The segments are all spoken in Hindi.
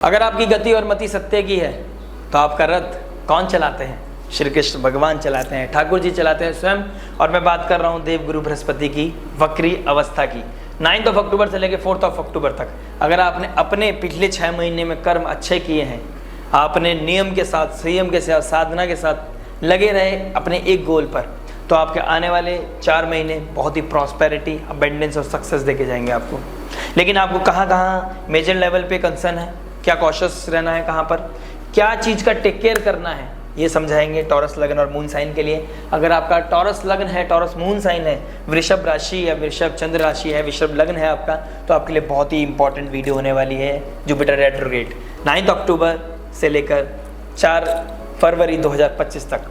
अगर आपकी गति और मति सत्य की है तो आपका रथ कौन चलाते हैं? श्री कृष्ण भगवान चलाते हैं, ठाकुर जी चलाते हैं स्वयं। और मैं बात कर रहा हूँ देवगुरु बृहस्पति की वक्री अवस्था की। 9 अक्टूबर से लेकर 4 अक्टूबर तक अगर आपने अपने पिछले 6 महीने में कर्म अच्छे किए हैं, आपने नियम के साथ, संयम के साथ, साधना के साथ लगे रहे अपने एक गोल पर, तो आपके आने वाले 4 महीने बहुत ही प्रॉस्पेरिटी, अबेंडेंस और सक्सेस देके जाएंगे आपको। लेकिन आपको कहाँ मेजर लेवल पे कंसर्न है, क्या कॉशियस रहना है, कहाँ पर क्या चीज़ का टेक केयर करना है, ये समझाएंगे टॉरस लगन और मून साइन के लिए। अगर आपका टॉरस लगन है, टॉरस मून साइन है, वृषभ राशि या वृषभ चंद्र राशि है, वृषभ लगन है आपका, तो आपके लिए बहुत ही इंपॉर्टेंट वीडियो होने वाली है जुपिटर रेट्रोग्रेड 9 अक्टूबर से लेकर 4 फरवरी 2025 तक।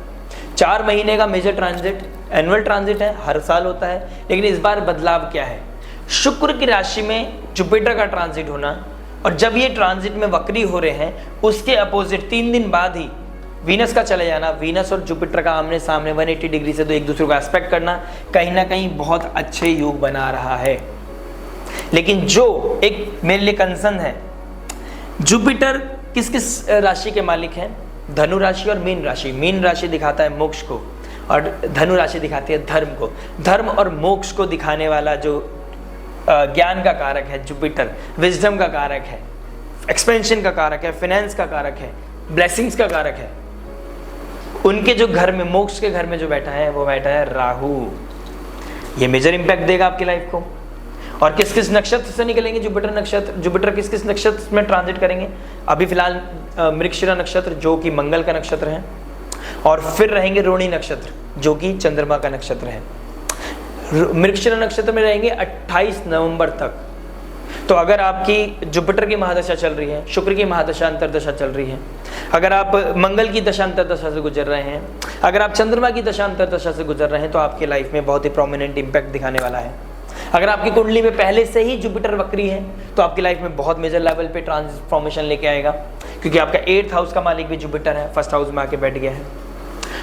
4 महीने का मेजर ट्रांजिट, एनुअल ट्रांजिट है, हर साल होता है। लेकिन इस बार बदलाव क्या है? शुक्र की राशि में जुपिटर का ट्रांजिट होना, और जब ये ट्रांजिट में वक्री हो रहे हैं उसके अपोजिट 3 दिन बाद ही वीनस का चले जाना। वीनस और जुपिटर का आमने सामने 180 डिग्री से तो एक दूसरे को एस्पेक्ट करना कहीं ना कहीं बहुत अच्छे योग बना रहा है। लेकिन जो एक मेरे लिए कंसर्न है, जुपिटर किस किस राशि के मालिक हैं? धनु राशि और मीन राशि। मीन राशि दिखाता है मोक्ष को और धनु राशि दिखाती है धर्म को। धर्म और मोक्ष को दिखाने वाला जो ज्ञान का कारक है जुपिटर, विजडम का कारक है, एक्सपेंशन का कारक है, फाइनेंस का कारक है, ब्लेसिंग्स का कारक है। उनके जो घर में, मोक्ष के घर में जो बैठा है वो बैठा है राहु। ये मेजर इंपैक्ट देगा आपकी लाइफ को। और किस किस नक्षत्र से निकलेंगे जुपिटर नक्षत्र? जुपिटर किस किस नक्षत्र में ट्रांजिट करेंगे? अभी फिलहाल मृगशिरा नक्षत्र जो कि मंगल का नक्षत्र है, और फिर रहेंगे रोहिणी नक्षत्र जो कि चंद्रमा का नक्षत्र है। मृगशिरा नक्षत्र में रहेंगे 28 नवंबर तक। तो अगर आपकी जुपिटर की महादशा चल रही है, शुक्र की महादशा अंतरदशा चल रही है, अगर आप मंगल की दशा अंतरदशा से गुजर रहे हैं, अगर आप चंद्रमा की दशा अंतरदशा से गुजर रहे हैं, तो आपकी लाइफ में बहुत ही प्रोमिनेंट इंपैक्ट दिखाने वाला है। अगर आपकी कुंडली में पहले से ही जुपिटर वक्री है तो आपकी लाइफ में बहुत मेजर लेवल पे ट्रांसफॉर्मेशन लेके आएगा, क्योंकि आपका 8th हाउस का मालिक भी जुपिटर है, 1st हाउस में आके बैठ गया है।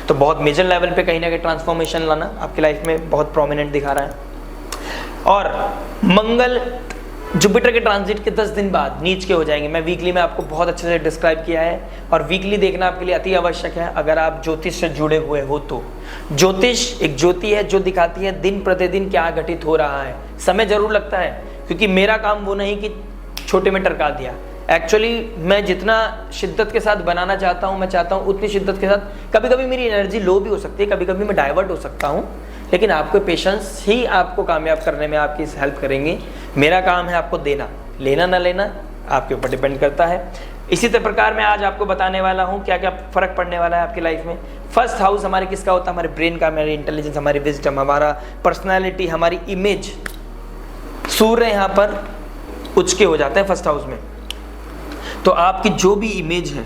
तो बहुत मेजर लेवल पे कहीं ना कहीं ट्रांसफॉर्मेशन लाना आपकी लाइफ में बहुत प्रोमिनेंट दिखा रहा है। और मंगल जुपिटर के ट्रांजिट के 10 दिन बाद नीच के हो जाएंगे। मैं वीकली में आपको बहुत अच्छे से डिस्क्राइब किया है, और वीकली देखना आपके लिए अति आवश्यक है अगर आप ज्योतिष से जुड़े हुए हो तो। ज्योतिष एक ज्योति है जो दिखाती है दिन प्रतिदिन क्या घटित हो रहा है। समय जरूर लगता है, क्योंकि मेरा काम वो नहीं कि छोटे में टरका दिया। एक्चुअली मैं जितना शिद्दत के साथ बनाना चाहता हूँ, मैं चाहता हूँ उतनी शिद्दत के साथ। कभी कभी मेरी एनर्जी लो भी हो सकती है, कभी कभी मैं डाइवर्ट हो सकता हूँ, लेकिन आपको पेशेंस ही आपको कामयाब करने में आपकी हेल्प करेंगे। मेरा काम है आपको देना, लेना ना लेना आपके ऊपर डिपेंड करता है। इसी प्रकार मैं आज आपको बताने वाला हूँ क्या क्या फ़र्क पड़ने वाला है आपकी लाइफ में। 1st हाउस हमारे किसका होता है? हमारे ब्रेन का, हमारी इंटेलिजेंस, हमारी विजडम, हमारा पर्सनैलिटी, हमारी इमेज। सूर्य यहाँ पर उच्च के हो जाते हैं 1st हाउस में, तो आपकी जो भी इमेज है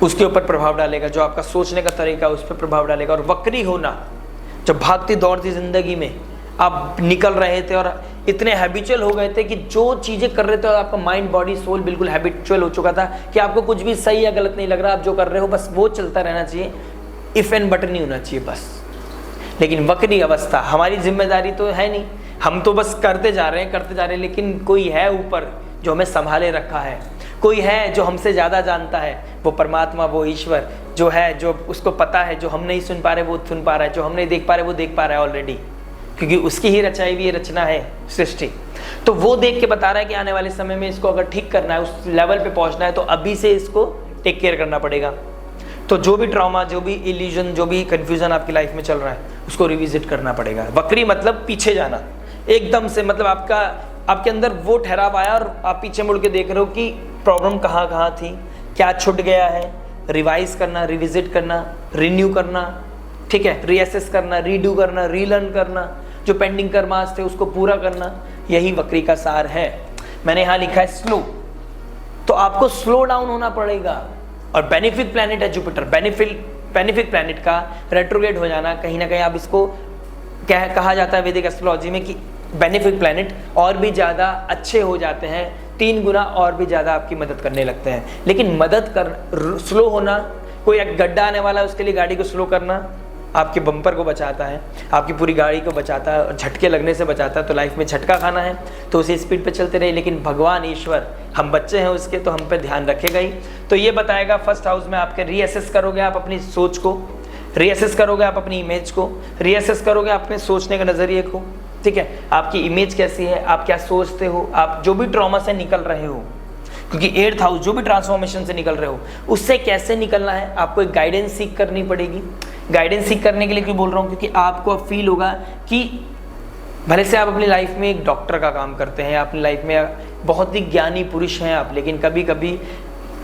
उसके ऊपर प्रभाव डालेगा, जो आपका सोचने का तरीका उस पर प्रभाव डालेगा। और वक्री होना, जब भागती दौड़ती जिंदगी में आप निकल रहे थे और इतने हैबिचुअल हो गए थे कि जो चीज़ें कर रहे थे आपका माइंड, बॉडी, सोल बिल्कुल हैबिचुअल हो चुका था कि आपको कुछ भी सही या गलत नहीं लग रहा, आप जो कर रहे हो बस वो चलता रहना चाहिए, इफ एंड बट नहीं होना चाहिए बस। लेकिन वक्री अवस्था, हमारी जिम्मेदारी तो है नहीं, हम तो बस करते जा रहे हैं, लेकिन कोई है ऊपर जो हमें संभाले रखा है, कोई है जो हमसे ज़्यादा जानता है, वो परमात्मा, वो ईश्वर जो है, जो उसको पता है, जो हम नहीं सुन पा रहे वो सुन पा रहा है, जो हम नहीं देख पा रहे वो देख पा रहा है ऑलरेडी, क्योंकि उसकी ही रचाई हुई रचना है सृष्टि। तो वो देख के बता रहा है कि आने वाले समय में इसको अगर ठीक करना है, उस लेवल पे पहुंचना है, तो अभी से इसको टेक केयर करना पड़ेगा। तो जो भी ट्रॉमा, जो भी इल्यूजन, जो भी कन्फ्यूजन आपकी लाइफ में चल रहा है, उसको रिविजिट करना पड़ेगा। वक्री मतलब पीछे जाना एकदम से, मतलब आपके अंदर वो ठहराव आया और आप पीछे मुड़ के देख रहे हो कि प्रॉब्लम कहाँ कहाँ थी, क्या छूट गया है, रिवाइज करना, रिविजिट करना, रिन्यू करना, ठीक है, रीअसेस करना, रीडू करना, रीलर्न करना, जो पेंडिंग कर्मास थे उसको पूरा करना, यही वक्री का सार है। मैंने यहाँ लिखा है स्लो, तो आपको स्लो डाउन होना पड़ेगा। और बेनिफिक प्लैनेट है जुपिटर, बेनिफिक प्लैनेट का रेट्रोग्रेड हो जाना, कहीं ना कहीं आप इसको कहा जाता है वैदिक एस्ट्रोलॉजी में कि बेनिफिक प्लैनेट और भी ज़्यादा अच्छे हो जाते हैं, 3 गुना और भी ज़्यादा आपकी मदद करने लगते हैं। लेकिन मदद कर स्लो होना, कोई एक गड्ढा आने वाला है उसके लिए गाड़ी को स्लो करना, आपके बम्पर को बचाता है, आपकी पूरी गाड़ी को बचाता है और झटके लगने से बचाता है। तो लाइफ में झटका खाना है तो उसी स्पीड पे चलते रहे, लेकिन भगवान ईश्वर हम बच्चे हैं उसके, तो हम पे ध्यान रखेगा ही। तो ये बताएगा फर्स्ट हाउस में आपके रीअसेस करोगे आप अपनी सोच को, रीअसेस करोगे आप अपनी इमेज को, रीअसेस करोगे अपने सोचने के नज़रिए को, ठीक है। आपकी इमेज कैसी है, आप क्या सोचते हो, आप जो भी ट्रॉमा से निकल रहे हो, क्योंकि 8th हाउस जो भी ट्रांसफॉर्मेशन से निकल रहे हो उससे कैसे निकलना है, आपको एक गाइडेंस सीख करनी पड़ेगी। गाइडेंस सीख करने के लिए क्यों बोल रहा हूँ, क्योंकि आपको अब फील होगा कि भले से आप अपनी लाइफ में एक डॉक्टर का काम करते हैं, अपनी लाइफ में बहुत ही ज्ञानी पुरुष हैं आप, लेकिन कभी कभी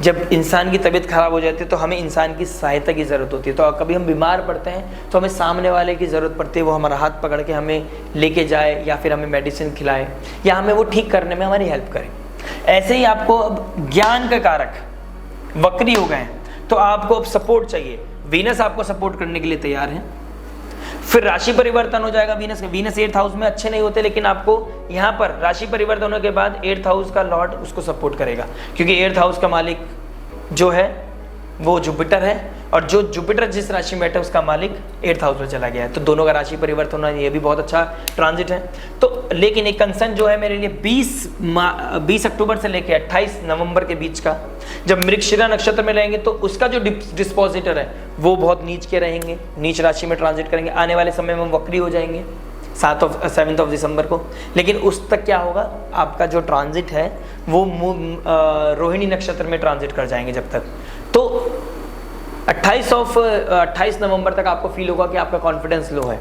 जब इंसान की तबीयत खराब हो जाती है तो हमें इंसान की सहायता की ज़रूरत होती है। तो कभी हम बीमार पड़ते हैं तो हमें सामने वाले की ज़रूरत पड़ती है, वो हमारा हाथ पकड़ के हमें लेके जाए या फिर हमें मेडिसिन खिलाए या हमें वो ठीक करने में हमारी हेल्प करे। ऐसे ही आपको अब ज्ञान के कारक वक्री हो गए हैं तो आपको अब सपोर्ट चाहिए। वीनस आपको सपोर्ट करने के लिए तैयार है। फिर राशि परिवर्तन हो जाएगा वीनस का। वीनस 8th हाउस में अच्छे नहीं होते, लेकिन आपको यहाँ पर राशि परिवर्तन होने के बाद 8th हाउस का लॉर्ड उसको सपोर्ट करेगा, क्योंकि 8th हाउस का मालिक जो है वो जुपिटर है, और जो जुपिटर जिस राशि में बैठा है उसका मालिक 8th हाउस में चला गया है। तो दोनों का राशि परिवर्तन होना ये भी बहुत अच्छा ट्रांजिट है। तो लेकिन एक कंसर्न जो है मेरे लिए 20 अक्टूबर से लेकर 28 नवंबर के बीच का, जब मृगशिरा नक्षत्र में रहेंगे तो उसका जो डिस्पोजिटर है वो बहुत नीच के रहेंगे, नीच राशि में ट्रांजिट करेंगे। आने वाले समय में वक्री हो जाएंगे 7 दिसंबर को। लेकिन उस तक क्या होगा, आपका जो ट्रांजिट है वो रोहिणी नक्षत्र में ट्रांजिट कर जाएंगे जब तक। तो 28 नवंबर तक आपको फील होगा कि आपका कॉन्फिडेंस लो है,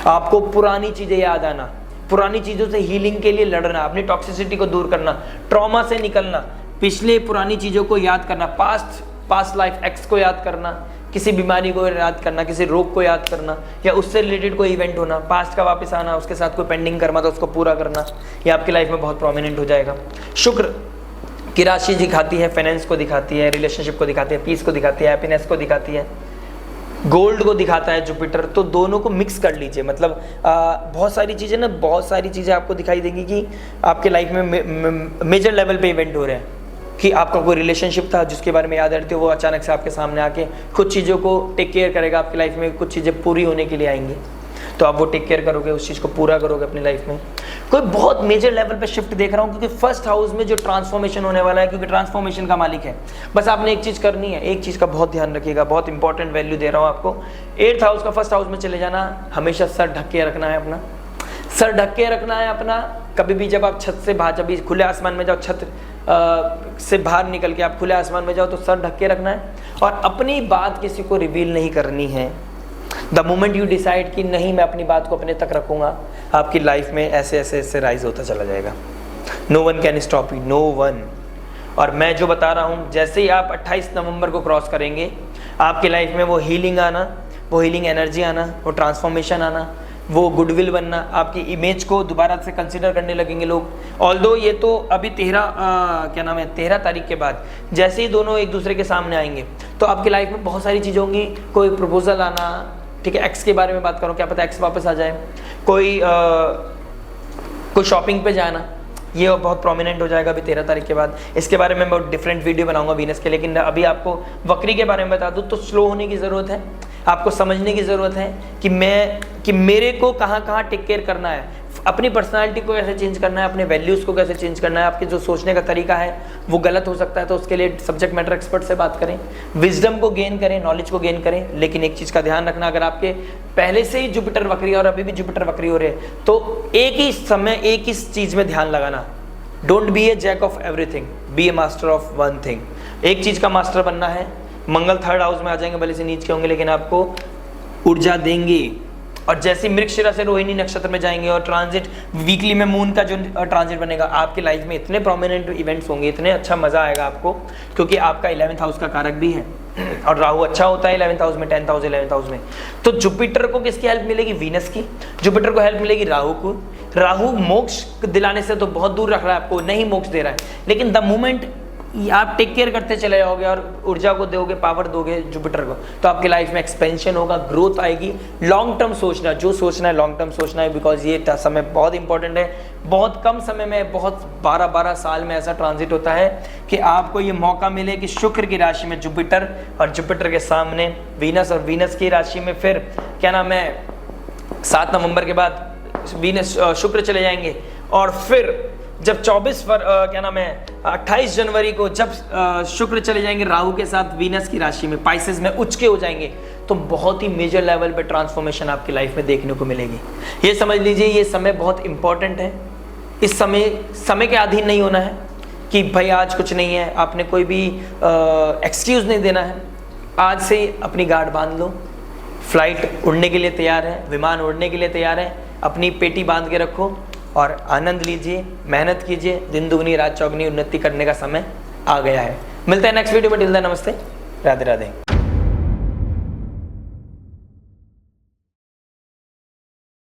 आपको पुरानी चीज़ें याद आना, पुरानी चीज़ों से हीलिंग के लिए लड़ना, अपनी टॉक्सिसिटी को दूर करना, ट्रॉमा से निकलना, पिछले पुरानी चीज़ों को याद करना, पास्ट लाइफ एक्स को याद करना, किसी बीमारी को याद करना, किसी रोग को याद करना, या उससे रिलेटेड कोई इवेंट होना, पास्ट का वापस आना, उसके साथ कोई पेंडिंग कर्मा था उसको पूरा करना, ये आपकी लाइफ में बहुत प्रोमिनेंट हो जाएगा। शुक्र की राशि दिखाती है फाइनेंस को, दिखाती है रिलेशनशिप को, दिखाती है पीस को, दिखाती है हैप्पीनेस को, दिखाती है गोल्ड को, दिखाता है जुपिटर। तो दोनों को मिक्स कर लीजिए, मतलब बहुत सारी चीज़ें ना, बहुत सारी चीज़ें आपको दिखाई देंगी कि आपके लाइफ में मेजर लेवल पे इवेंट हो रहे हैं, कि आपका कोई रिलेशनशिप था जिसके बारे में याद रहती है, वो अचानक से आपके सामने आके कुछ चीज़ों को टेक केयर करेगा। आपकी लाइफ में कुछ चीज़ें पूरी होने के लिए आएंगी तो आप वो टेक केयर करोगे, उस चीज़ को पूरा करोगे अपनी लाइफ में। कोई बहुत मेजर लेवल पे शिफ्ट देख रहा हूँ, क्योंकि फर्स्ट हाउस में जो ट्रांसफॉर्मेशन होने वाला है, क्योंकि ट्रांसफॉर्मेशन का मालिक है। बस आपने एक चीज़ करनी है, एक चीज़ का बहुत ध्यान रखिएगा, बहुत इंपॉर्टेंट वैल्यू दे रहा हूँ आपको। 8th हाउस का फर्स्ट हाउस में चले जाना, हमेशा सर ढक के रखना है अपना, सर ढक के रखना है अपना। कभी भी जब आप छत से बाहर, जब भी खुले आसमान में जाओ, छत से बाहर निकल के आप खुले आसमान में जाओ तो सर ढक के रखना है, और अपनी बात किसी को रिवील नहीं करनी है। द मोमेंट यू डिसाइड कि नहीं मैं अपनी बात को अपने तक रखूंगा, आपकी लाइफ में ऐसे ऐसे ऐसे राइज होता चला जाएगा। No one can stop you, no one. और मैं जो बता रहा हूँ, जैसे ही आप 28 नवंबर को क्रॉस करेंगे, आपकी लाइफ में वो हीलिंग आना, वो हीलिंग एनर्जी आना, वो ट्रांसफॉर्मेशन आना, वो गुडविल बनना, आपकी इमेज को दोबारा से कंसिडर करने लगेंगे लोग। ऑल्दो ये तो अभी 13 तारीख के बाद जैसे ही दोनों एक दूसरे के सामने आएंगे तो आपकी लाइफ में बहुत सारी चीज़ें होंगी। कोई प्रपोजल आना, ठीक है, एक्स के बारे में बात करो, क्या पता एक्स वापस आ जाए, कोई शॉपिंग पे जाना, ये बहुत प्रोमिनेंट हो जाएगा अभी 13 तारीख के बाद। इसके बारे में बहुत डिफरेंट वीडियो बनाऊंगा वीनस के, लेकिन अभी आपको वक्री के बारे में बता दूं तो स्लो होने की ज़रूरत है, आपको समझने की ज़रूरत है कि मेरे को कहाँ कहाँ टेक केयर करना है, अपनी पर्सनालिटी को कैसे चेंज करना है, अपने वैल्यूज़ को कैसे चेंज करना है। आपके जो सोचने का तरीका है वो गलत हो सकता है, तो उसके लिए सब्जेक्ट मैटर एक्सपर्ट से बात करें, विजडम को गेन करें, नॉलेज को गेन करें। लेकिन एक चीज़ का ध्यान रखना, अगर आपके पहले से ही जुपिटर वक्री और अभी भी जुपिटर वक्री हो रहे हैं तो एक ही समय एक ही चीज़ में ध्यान लगाना। Don't be a jack of everything, be a master of one thing. एक चीज़ का मास्टर बनना है। मंगल 3rd हाउस में आ जाएंगे, भले से नीच के होंगे लेकिन आपको ऊर्जा देंगे। और जैसे मृगशिरा से रोहिणी नक्षत्र में जाएंगे और ट्रांजिट वीकली में मून का जो ट्रांजिट बनेगा, आपकी लाइफ में इतने प्रोमिनेंट इवेंट्स होंगे, इतने अच्छा मजा आएगा आपको, क्योंकि आपका 11th हाउस का कारक भी है और राहु अच्छा होता है 11th हाउस में, 10th हाउस 11th हाउस में। तो जुपिटर को किसकी हेल्प मिलेगी? वीनस की। जुपिटर को हेल्प मिलेगी राहु को। राहु मोक्ष दिलाने से तो बहुत दूर रख रहा है आपको, नहीं मोक्ष दे रहा है, लेकिन द मोमेंट आप टेक केयर करते चले जाओगे और ऊर्जा को दोगे, पावर दोगे जुपिटर को, तो आपकी लाइफ में एक्सपेंशन होगा, ग्रोथ आएगी। लॉन्ग टर्म सोचना, जो सोचना है लॉन्ग टर्म सोचना है, बिकॉज ये समय बहुत इंपॉर्टेंट है। बहुत कम समय में, बहुत 12-12 साल में ऐसा ट्रांजिट होता है कि आपको ये मौका मिले कि शुक्र की राशि में जुपिटर और जुपिटर के सामने वीनस और वीनस की राशि में फिर क्या नाम है 7 नवंबर के बाद वीनस शुक्र चले जाएंगे। और फिर जब 28 जनवरी को जब शुक्र चले जाएंगे राहु के साथ वीनस की राशि में पाइसेस में उच्च के हो जाएंगे, तो बहुत ही मेजर लेवल पे ट्रांसफॉर्मेशन आपकी लाइफ में देखने को मिलेगी। ये समझ लीजिए ये समय बहुत इंपॉर्टेंट है। इस समय के अधीन नहीं होना है कि भाई आज कुछ नहीं है, आपने कोई भी एक्सक्यूज नहीं देना है। आज से ही अपनी गार्ड बांध लो, फ्लाइट उड़ने के लिए तैयार है, विमान उड़ने के लिए तैयार है, अपनी पेटी बांध के रखो और आनंद लीजिए, मेहनत कीजिए। दिन दुगनी रात चौगनी उन्नति करने का समय आ गया है। मिलते हैं नेक्स्ट वीडियो में। टिल देन नमस्ते, राधे राधे।